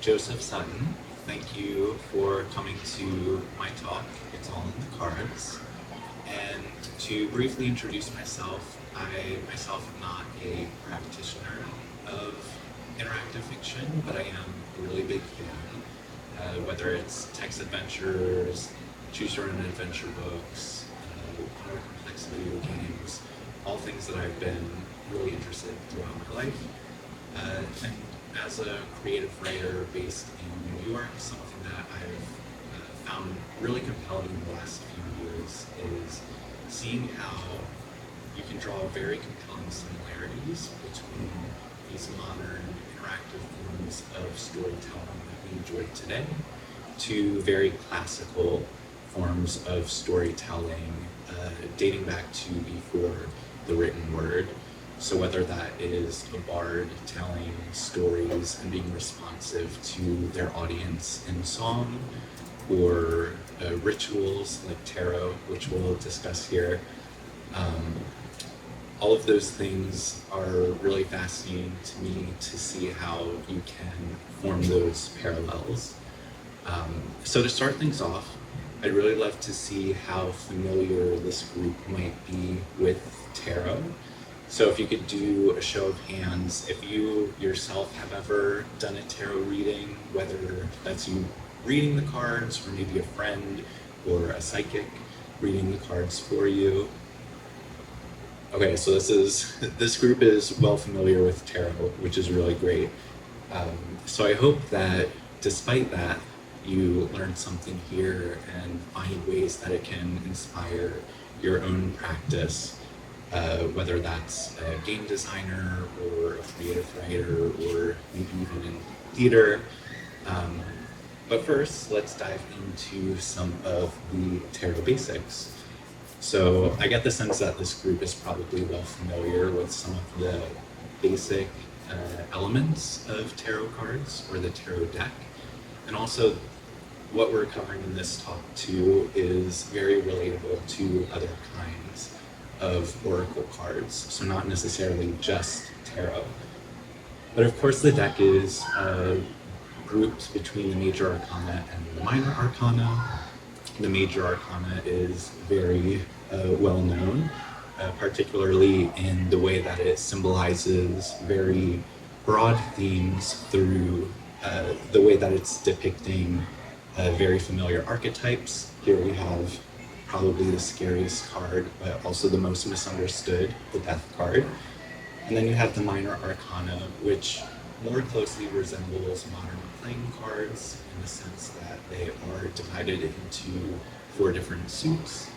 Joseph Sutton. Thank you for coming to my talk, It's All in the Cards. And to briefly introduce myself, I myself am not a practitioner of interactive fiction, but I am a really big fan. Whether it's text adventures, choose your own adventure books, more complex video games, all things that I've been really interested in throughout my life. And as a creative writer based in New York, something that I've found really compelling in the last few years is seeing how you can draw very compelling similarities between these modern interactive forms of storytelling that we enjoy today to very classical forms of storytelling dating back to before the written word. So whether that is a bard telling stories and being responsive to their audience in song, or rituals like tarot, which we'll discuss here, all of those things are really fascinating to me to see how you can form those parallels. So to start things off, I'd really love to see how familiar this group might be with tarot. So if you could do a show of hands, if you yourself have ever done a tarot reading, whether that's you reading the cards, or maybe a friend or a psychic reading the cards for you. Okay, so this group is well familiar with tarot, which is really great. So I hope that despite that, you learn something here and find ways that it can inspire your own practice, whether that's a game designer or a creative writer or maybe even in theater. But first, let's dive into some of the tarot basics. So I get the sense that this group is probably well familiar with some of the basic elements of tarot cards or the tarot deck. And also, what we're covering in this talk too is very relatable to other kinds of oracle cards, so not necessarily just tarot. But of course the deck is grouped between the major arcana and the minor arcana. The major arcana is very well known, particularly in the way that it symbolizes very broad themes through the way that it's depicting very familiar archetypes. Here we have probably the scariest card, but also the most misunderstood, the Death card. And then you have the minor arcana, which more closely resembles modern playing cards in the sense that they are divided into 4 different suits.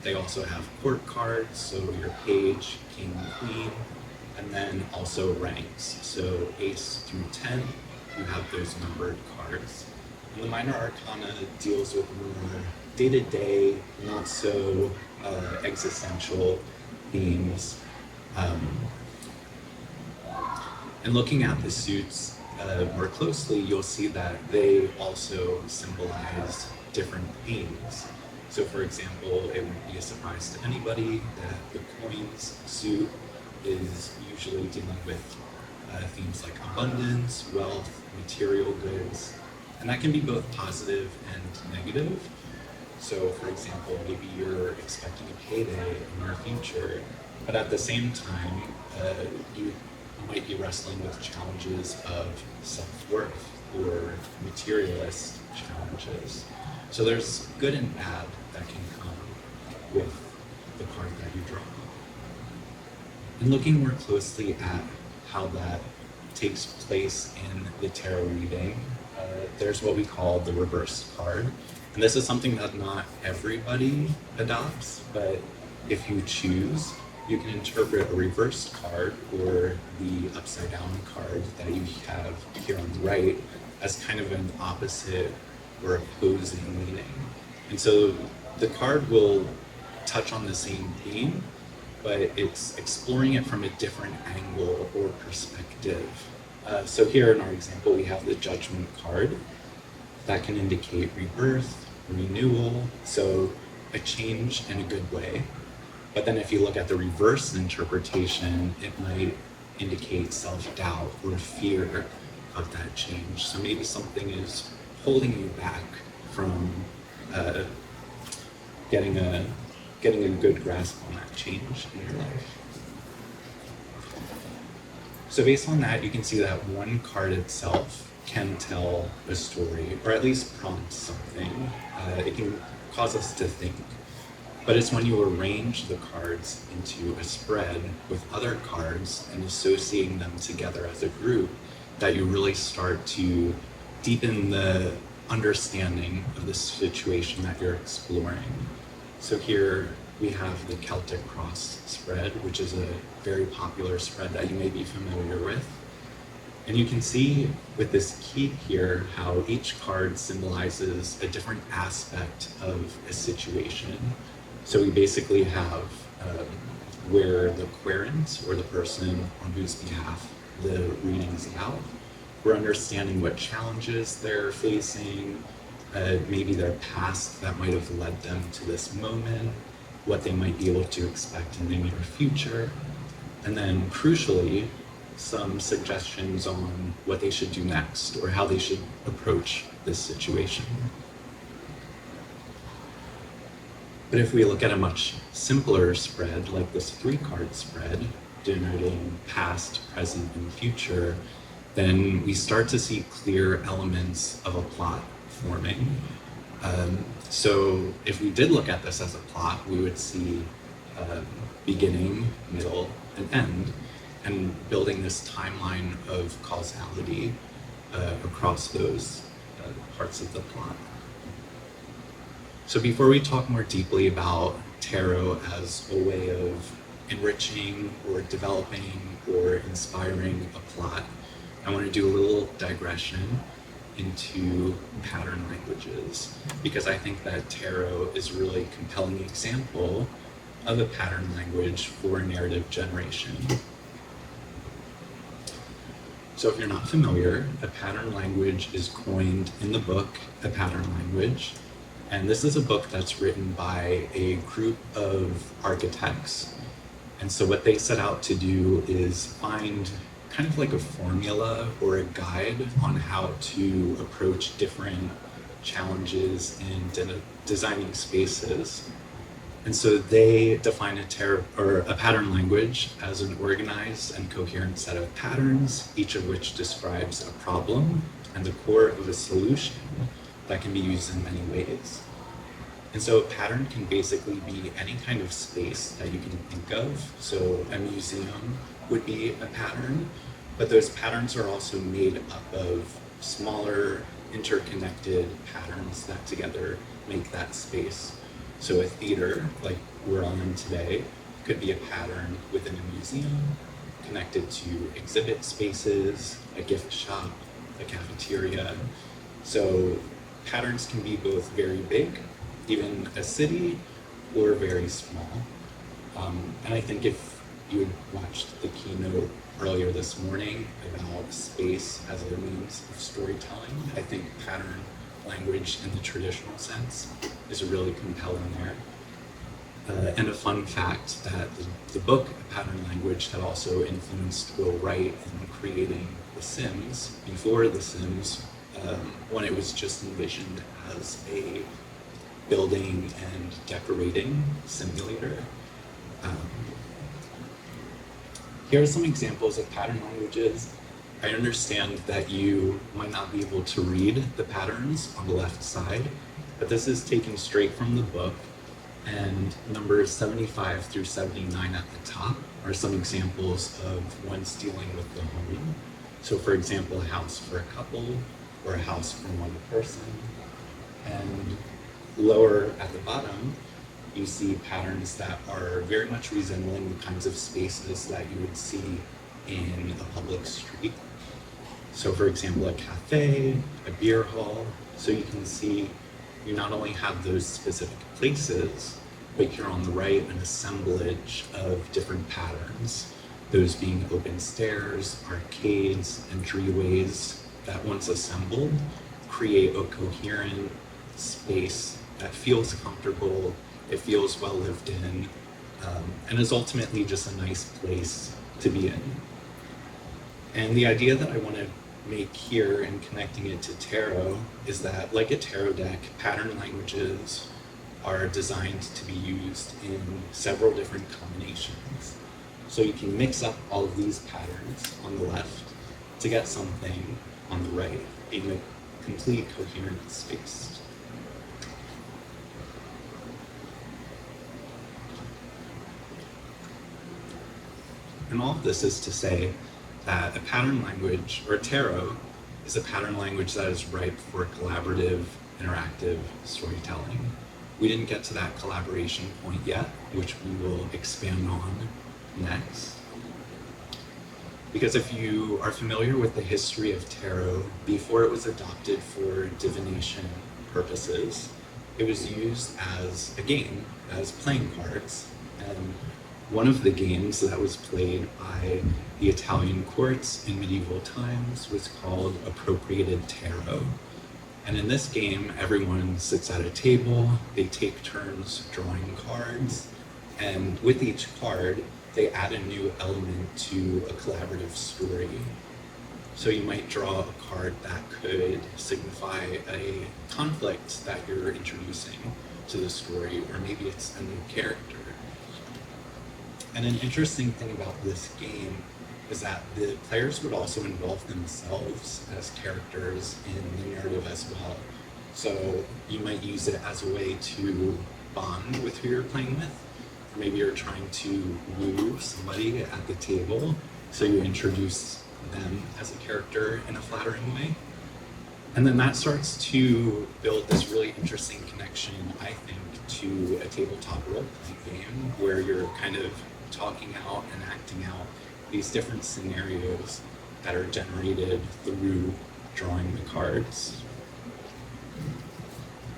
They also have court cards, so your page, king, queen, and then also ranks. So ace through 10, you have those numbered cards. And the minor arcana deals with more day-to-day, not so existential themes. And looking at the suits more closely, you'll see that they also symbolize different themes. So for example, it wouldn't be a surprise to anybody that the coins suit is usually dealing with themes like abundance, wealth, material goods, and that can be both positive and negative. So for example, maybe you're expecting a payday in your future, but at the same time, you might be wrestling with challenges of self-worth or materialist challenges. So there's good and bad that can come with the card that you draw. And looking more closely at how that takes place in the tarot reading, there's what we call the reversed card. And this is something that not everybody adopts, but if you choose, you can interpret a reversed card or the upside down card that you have here on the right as kind of an opposite or opposing meaning. And so the card will touch on the same theme, but it's exploring it from a different angle or perspective. So here in our example, we have the Judgment card. That can indicate rebirth, renewal, so a change in a good way. But then if you look at the reverse interpretation, it might indicate self-doubt or fear, of that change. So maybe something is holding you back from getting a good grasp on that change in your life. So based on that, you can see that one card itself can tell a story, or at least prompt something. It can cause us to think. But it's when you arrange the cards into a spread with other cards and associating them together as a group that you really start to deepen the understanding of the situation that you're exploring. So here we have the Celtic Cross spread, which is a very popular spread that you may be familiar with. And you can see with this key here how each card symbolizes a different aspect of a situation. So we basically have where the querent, or the person on whose behalf the reading is about, we're understanding what challenges they're facing, maybe their past that might have led them to this moment, what they might be able to expect in the near future, and then crucially, some suggestions on what they should do next or how they should approach this situation. But if we look at a much simpler spread, like this 3-card spread, denoting past, present, and future, then we start to see clear elements of a plot forming. So if we did look at this as a plot, we would see beginning, middle, and end, and building this timeline of causality across those parts of the plot. So before we talk more deeply about tarot as a way of enriching or developing or inspiring a plot, I want to do a little digression into pattern languages, because I think that tarot is a really compelling example of a pattern language for narrative generation. So if you're not familiar, a pattern language is coined in the book, A Pattern Language. And this is a book that's written by a group of architects. And so what they set out to do is find kind of like a formula or a guide on how to approach different challenges in designing spaces. And so they define a pattern language as an organized and coherent set of patterns, each of which describes a problem and the core of a solution that can be used in many ways. And so a pattern can basically be any kind of space that you can think of. So a museum would be a pattern, but those patterns are also made up of smaller interconnected patterns that together make that space. So a theater, like we're on today, could be a pattern within a museum, connected to exhibit spaces, a gift shop, a cafeteria. So patterns can be both very big, even a city, or very small. And I think if you had watched the keynote earlier this morning about space as a means of storytelling, I think pattern language in the traditional sense is really compelling there. And a fun fact that the book, A Pattern Language, had also influenced Will Wright in creating The Sims before The Sims, when it was just envisioned as a building and decorating simulator. Here are some examples of pattern languages. I understand that you might not be able to read the patterns on the left side, but this is taken straight from the book, and numbers 75 through 79 at the top are some examples of ones dealing with the home. So for example, a house for a couple, or a house for one person. And lower at the bottom, you see patterns that are very much resembling the kinds of spaces that you would see in a public street. So for example, a cafe, a beer hall. So you can see you not only have those specific places, but you're on the right an assemblage of different patterns. Those being open stairs, arcades, entryways that once assembled create a coherent space that feels comfortable, it feels well lived in, and is ultimately just a nice place to be in. And the idea that I want to make here in connecting it to tarot is that, like a tarot deck, pattern languages are designed to be used in several different combinations. So you can mix up all of these patterns on the left to get something on the right, being a complete coherent space. And all of this is to say that a pattern language, or tarot, is a pattern language that is ripe for collaborative, interactive storytelling. We didn't get to that collaboration point yet, which we will expand on next. Because if you are familiar with the history of tarot, before it was adopted for divination purposes, it was used as a game, as playing cards. And one of the games that was played by the Italian courts in medieval times was called appropriated tarot. And in this game, everyone sits at a table, they take turns drawing cards, and with each card, they add a new element to a collaborative story. So you might draw a card that could signify a conflict that you're introducing to the story, or maybe it's a new character. And an interesting thing about this game is that the players would also involve themselves as characters in the narrative as well. So you might use it as a way to bond with who you're playing with. Or maybe you're trying to woo somebody at the table, so you introduce them as a character in a flattering way. And then that starts to build this really interesting connection, I think, to a tabletop role-playing game where you're kind of talking out and acting out these different scenarios that are generated through drawing the cards.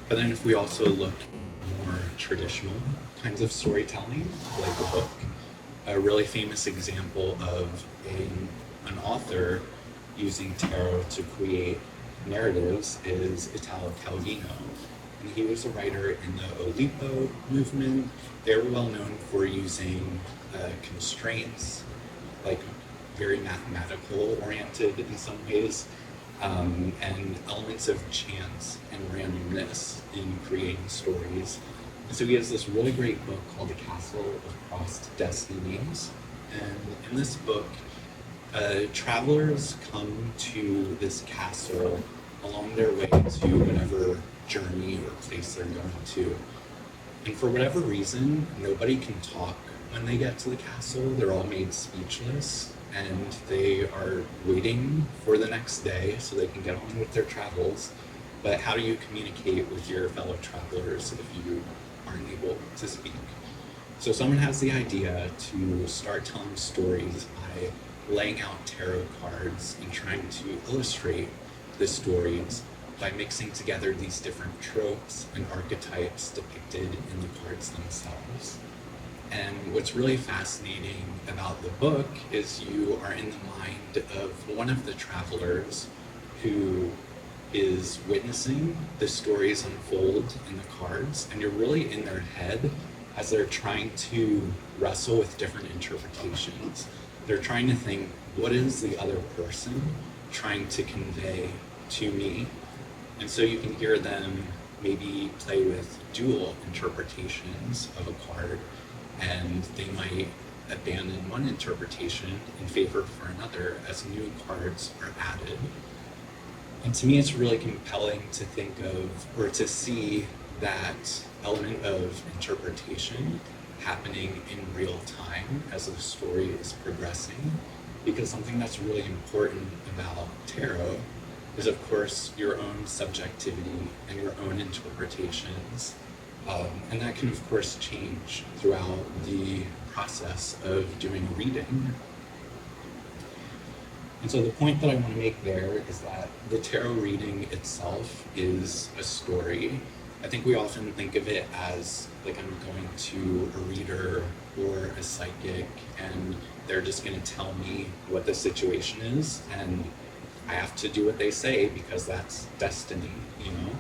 But then if we also look at more traditional kinds of storytelling, like a book, a really famous example of an author using tarot to create narratives is Italo Calvino. And he was a writer in the Oulipo movement. They were well known for using constraints, like very mathematical oriented in some ways, and elements of chance and randomness in creating stories. And so he has this really great book called The Castle of Crossed Destinies. And in this book, travelers come to this castle along their way to whatever journey or place they're going to. And for whatever reason, nobody can talk when they get to the castle. They're all made speechless, and they are waiting for the next day so they can get on with their travels. But how do you communicate with your fellow travelers if you aren't able to speak? So someone has the idea to start telling stories by laying out tarot cards and trying to illustrate the stories by mixing together these different tropes and archetypes depicted in the cards themselves. And what's really fascinating about the book is you are in the mind of one of the travelers who is witnessing the stories unfold in the cards, and you're really in their head as they're trying to wrestle with different interpretations. They're trying to think, what is the other person trying to convey to me? And so you can hear them maybe play with dual interpretations of a card, and they might abandon one interpretation in favor for another as new cards are added. And to me, it's really compelling to think of, or to see that element of interpretation happening in real time as the story is progressing, because something that's really important about tarot is, of course, your own subjectivity and your own interpretations. And that can, of course, change throughout the process of doing a reading. And so the point that I want to make there is that the tarot reading itself is a story. I think we often think of it as like I'm going to a reader or a psychic and they're just going to tell me what the situation is, and I have to do what they say because that's destiny, you know?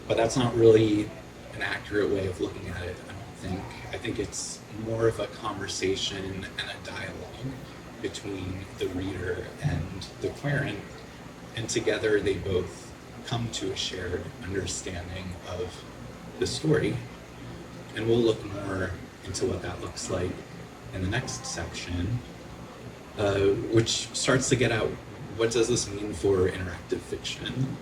But that's not really an accurate way of looking at it, I don't think. I think it's more of a conversation and a dialogue between the reader and the querent, And together they both come to a shared understanding of the story. And we'll look more into what that looks like in the next section, which starts to get at what does this mean for interactive fiction.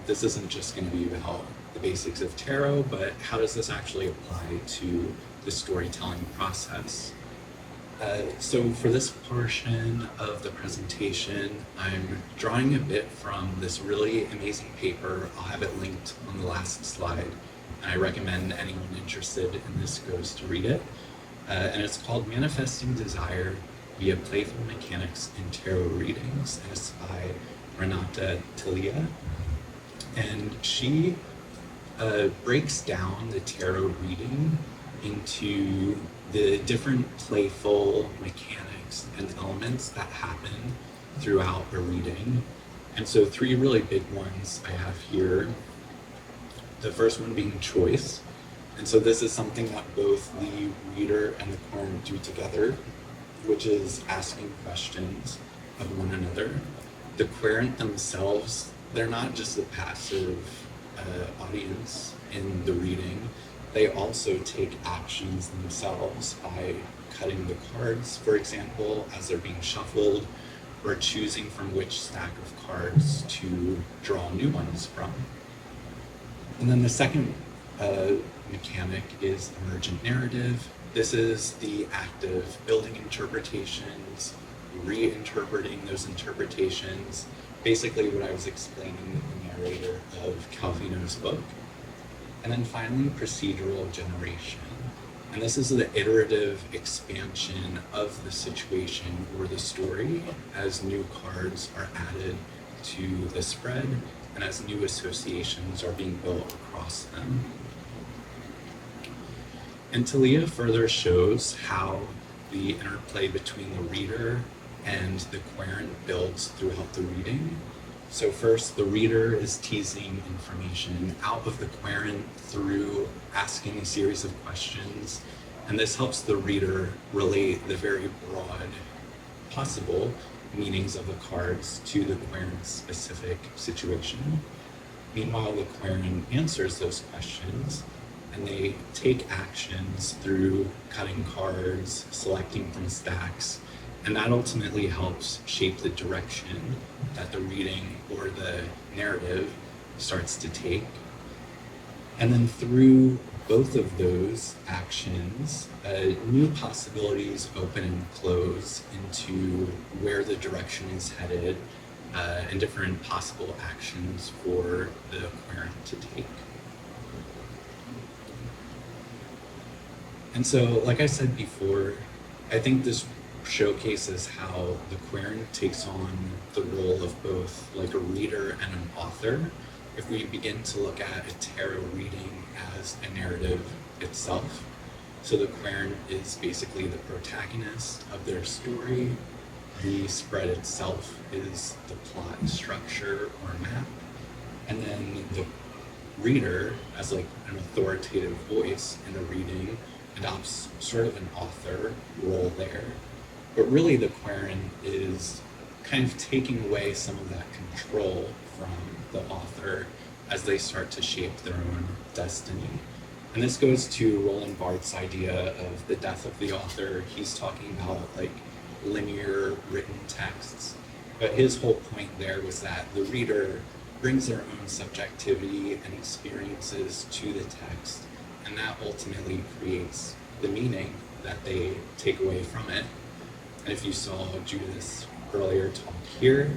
This isn't just going to be about the basics of tarot, but how does this actually apply to the storytelling process? So for this portion of the presentation, I'm drawing a bit from this really amazing paper. I'll have it linked on the last slide, and I recommend anyone interested in this goes to read it. And it's called Manifesting Desire via Playful Mechanics in Tarot Readings, and it's by Renata Tilia. And she breaks down the tarot reading into the different playful mechanics and elements that happen throughout a reading. And so 3 really big ones I have here. The first one being choice. And so this is something that both the reader and the querent do together, which is asking questions of one another. The querent themselves, they're not just a passive audience in the reading. They also take actions themselves by cutting the cards, for example, as they're being shuffled, or choosing from which stack of cards to draw new ones from. And then the second mechanic is emergent narrative. This is the act of building interpretations, reinterpreting those interpretations, basically what I was explaining in the narrator of Calvino's book. And then finally, procedural generation. And this is the iterative expansion of the situation or the story as new cards are added to the spread and as new associations are being built across them. And Talia further shows how the interplay between the reader and the querent builds throughout the reading. So first, the reader is teasing information out of the querent through asking a series of questions, and this helps the reader relate the very broad possible meanings of the cards to the querent's specific situation. Meanwhile, the querent answers those questions, and they take actions through cutting cards, selecting from stacks, and that ultimately helps shape the direction that the reading or the narrative starts to take. And then through both of those actions, new possibilities open and close into where the direction is headed, and different possible actions for the querent to take. And so, like I said before, I think this showcases how the querent takes on the role of both like a reader and an author. If we begin to look at a tarot reading as a narrative itself, so the querent is basically the protagonist of their story. The spread itself is the plot structure or map, and then the reader, as like an authoritative voice in a reading, adopts sort of an author role there. But really the querent is kind of taking away some of that control from the author as they start to shape their own destiny. And this goes to Roland Barthes' idea of the death of the author. He's talking about like linear written texts, but his whole point there was that the reader brings their own subjectivity and experiences to the text, and that ultimately creates the meaning that they take away from it. And if you saw Judith's earlier talk here,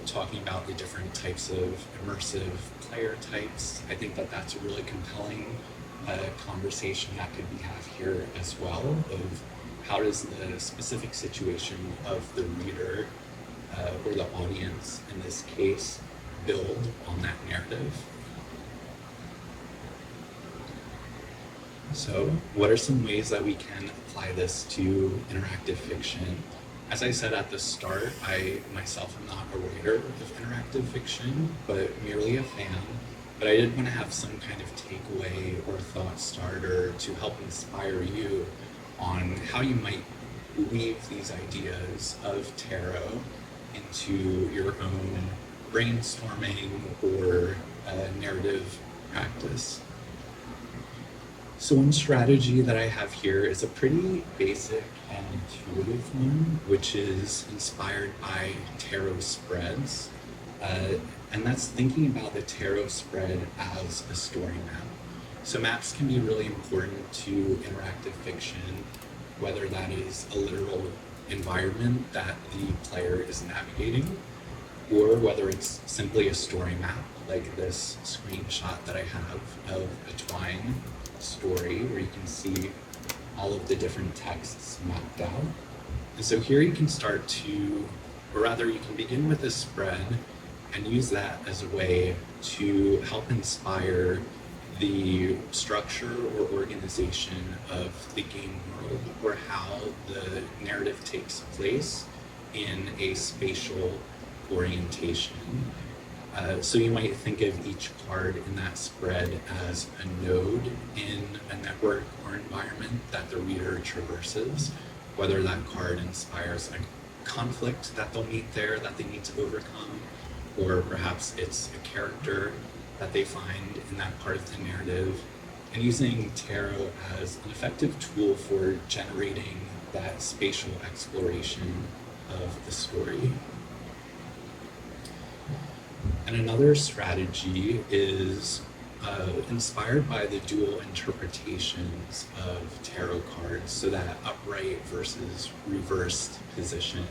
talking about the different types of immersive player types, I think that that's a really compelling conversation that could be had here as well, of how does the specific situation of the reader or the audience in this case build on that narrative. So what are some ways that we can apply this to interactive fiction? As I said at the start, I myself am not a writer of interactive fiction, but merely a fan. But I did want to have some kind of takeaway or thought starter to help inspire you on how you might weave these ideas of tarot into your own brainstorming or narrative practice. So one strategy that I have here is a pretty basic and intuitive one, which is inspired by tarot spreads. And that's thinking about the tarot spread as a story map. So maps can be really important to interactive fiction, whether that is a literal environment that the player is navigating, or whether it's simply a story map, like this screenshot that I have of a Twine story where you can see all of the different texts mapped out. And so here you can start to, or rather you can begin with a spread and use that as a way to help inspire the structure or organization of the game world, or how the narrative takes place in a spatial orientation. So you might think of each card in that spread as a node in a network or environment that the reader traverses, whether that card inspires a conflict that they'll meet there that they need to overcome, or perhaps it's a character that they find in that part of the narrative, and using tarot as an effective tool for generating that spatial exploration of the story. And another strategy is inspired by the dual interpretations of tarot cards, so that upright versus reversed position.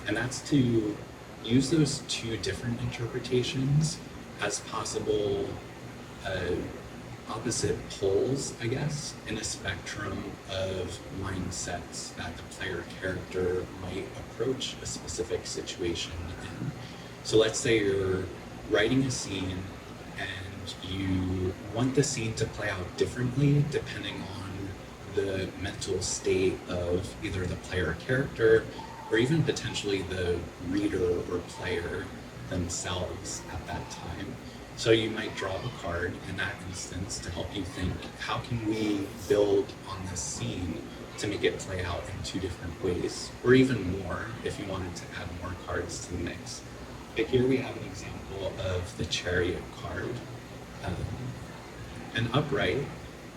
And that's to use those two different interpretations as possible opposite poles, I guess, in a spectrum of mindsets that the player character might approach a specific situation in. So let's say you're writing a scene and you want the scene to play out differently depending on the mental state of either the player character or even potentially the reader or player themselves at that time. So you might draw a card in that instance to help you think, how can we build on this scene to make it play out in two different ways, or even more if you wanted to add more cards to the mix. But here we have an example of the Chariot card. And upright,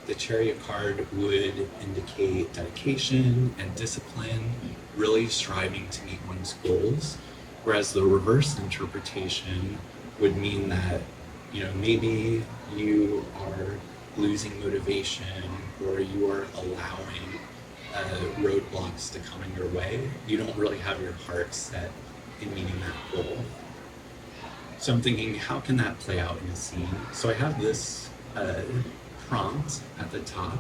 the Chariot card would indicate dedication and discipline, really striving to meet one's goals, whereas the reverse interpretation would mean that, maybe you are losing motivation, or you are allowing roadblocks to come in your way. You don't really have your heart set in meeting that goal. So I'm thinking, how can that play out in a scene? So I have this prompt at the top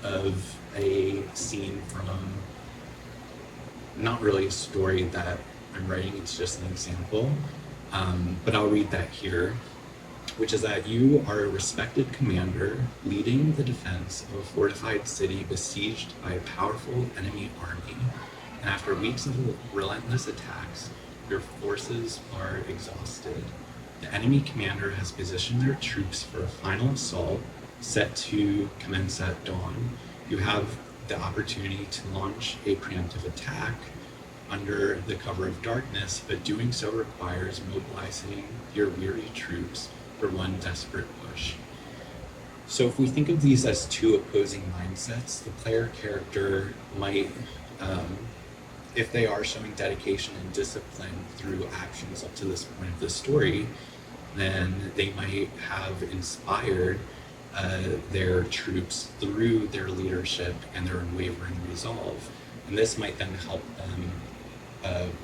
of a scene from, not really a story that I'm writing, it's just an example, but I'll read that here, which is that you are a respected commander leading the defense of a fortified city besieged by a powerful enemy army, and after weeks of relentless attacks, your forces are exhausted. The enemy commander has positioned their troops for a final assault set to commence at dawn. You have the opportunity to launch a preemptive attack under the cover of darkness, but doing so requires mobilizing your weary troops for one desperate push. So if we think of these as two opposing mindsets, the player character might, if they are showing dedication and discipline through actions up to this point of the story, then they might have inspired their troops through their leadership and their unwavering resolve. And this might then help them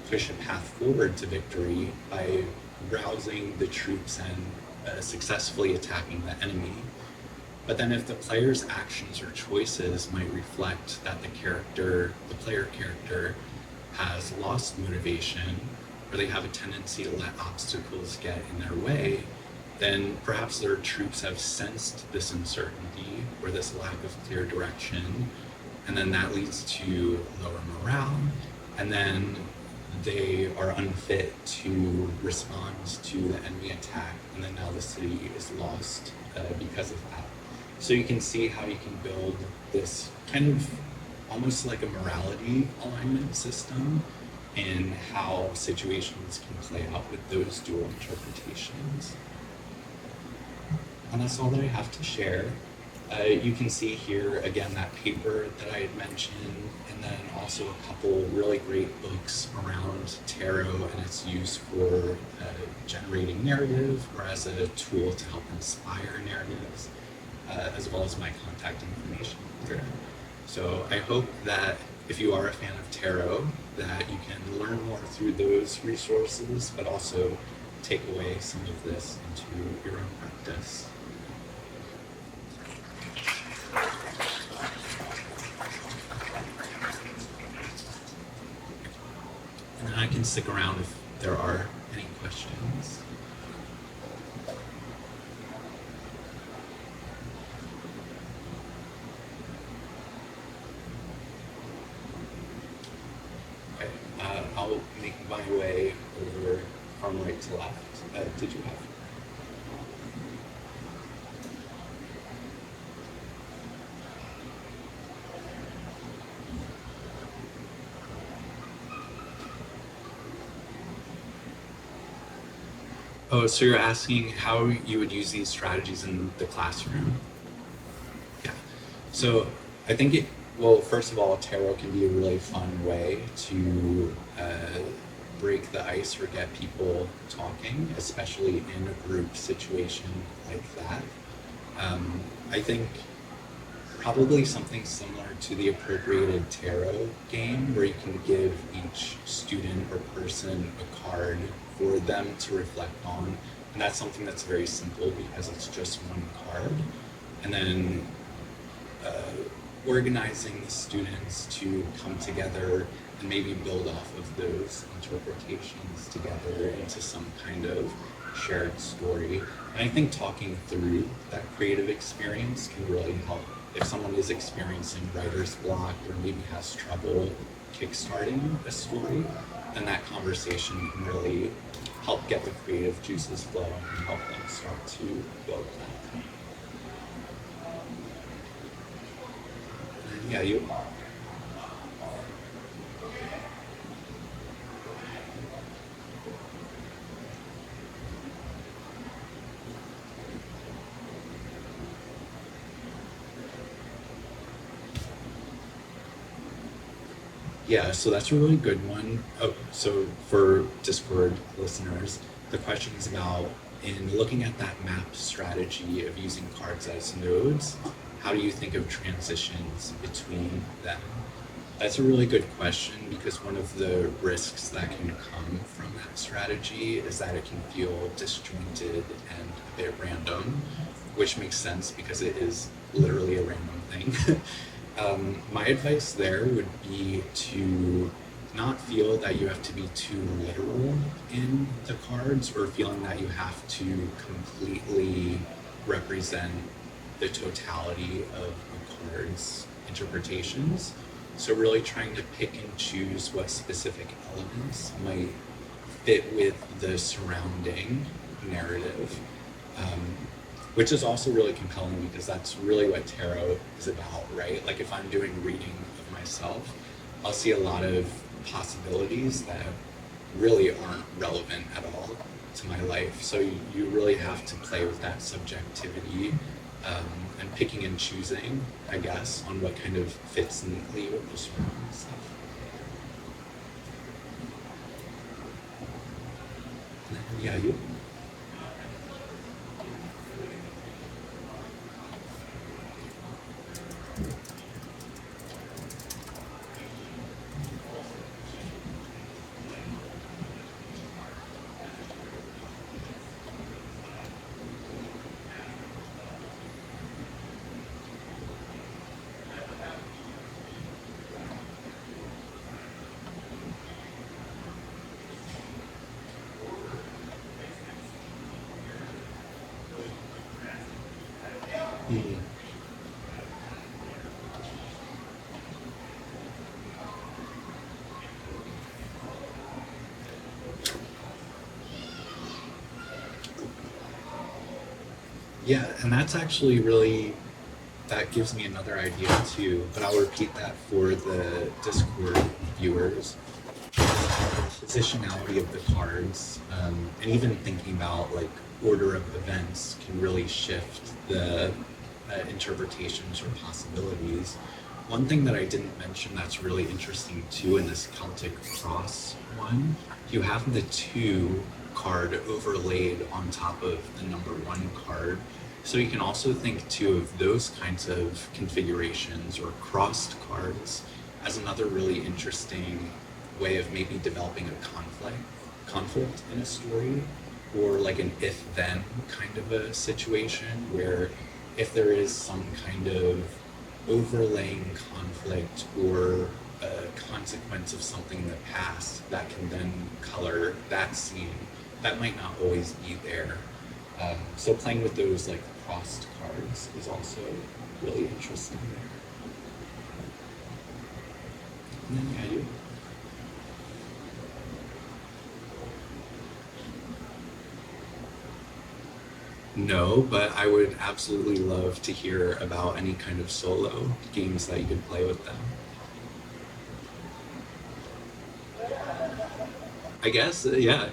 push a path forward to victory by rousing the troops and successfully attacking the enemy. But then if the player's actions or choices might reflect that the player character has lost motivation, or they have a tendency to let obstacles get in their way, then perhaps their troops have sensed this uncertainty or this lack of clear direction, and then that leads to lower morale, and then they are unfit to respond to the enemy attack, and then now the city is lost because of that. So you can see how you can build this kind of almost like a morality alignment system in how situations can play out with those dual interpretations. And that's all that I have to share. You can see here again that paper that I had mentioned, and then also a couple really great books around tarot and its use for generating narrative or as a tool to help inspire narratives, as well as my contact information there. So I hope that if you are a fan of tarot, that you can learn more through those resources, but also take away some of this into your own practice. And I can stick around if there are any questions. Okay, I'll make my way over from right to left. Did you have? Oh, so you're asking how you would use these strategies in the classroom? Yeah. So I think well, first of all, tarot can be a really fun way to break the ice or get people talking, especially in a group situation like that. I think probably something similar to the appropriated tarot game, where you can give each student or person a card for them to reflect on. And that's something that's very simple because it's just one card. And then organizing the students to come together and maybe build off of those interpretations together into some kind of shared story. And I think talking through that creative experience can really help. If someone is experiencing writer's block or maybe has trouble kickstarting a story, then that conversation can really help get the creative juices flowing and help them start to build that. Yeah, you. Yeah, so that's a really good one. Oh, so for Discord listeners, the question is about, in looking at that map strategy of using cards as nodes, how do you think of transitions between them? That's a really good question, because one of the risks that can come from that strategy is that it can feel disjointed and a bit random, which makes sense because it is literally a random thing. My advice there would be to not feel that you have to be too literal in the cards, or feeling that you have to completely represent the totality of a card's interpretations. So really trying to pick and choose what specific elements might fit with the surrounding narrative. Which is also really compelling because that's really what tarot is about, right? Like if I'm doing reading of myself, I'll see a lot of possibilities that really aren't relevant at all to my life. So you really have to play with that subjectivity and picking and choosing, I guess, on what kind of fits neatly with the surrounding stuff. Yeah, you. Mm. Yeah, and that's actually really, that gives me another idea too, but I'll repeat that for the Discord viewers. positionality of the cards, and even thinking about like order of events can really shift the interpretations or possibilities. One thing that I didn't mention that's really interesting too in this Celtic cross one, you have the 2 card overlaid on top of the number 1 card. So you can also think too of those kinds of configurations or crossed cards as another really interesting way of maybe developing a conflict in a story, or like an if-then kind of a situation where if there is some kind of overlaying conflict or a consequence of something in the past that can then color that scene, that might not always be there. So playing with those like crossed cards is also really interesting there. And then yeah, you. No, but I would absolutely love to hear about any kind of solo games that you could play with them. I guess, yeah.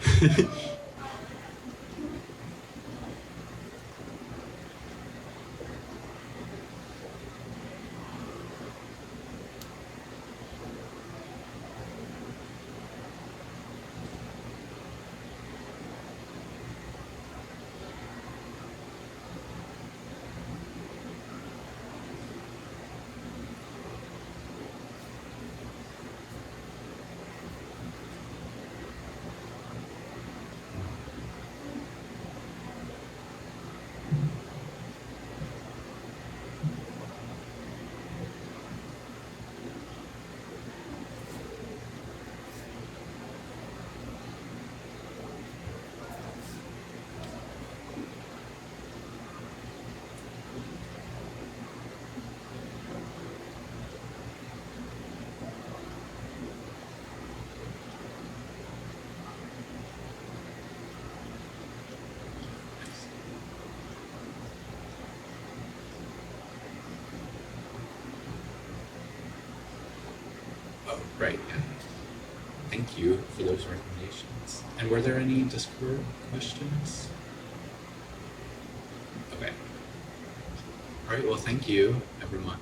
Oh, right, yeah. Thank you for those recommendations. And were there any Discord questions? Okay. All right, well, thank you, everyone.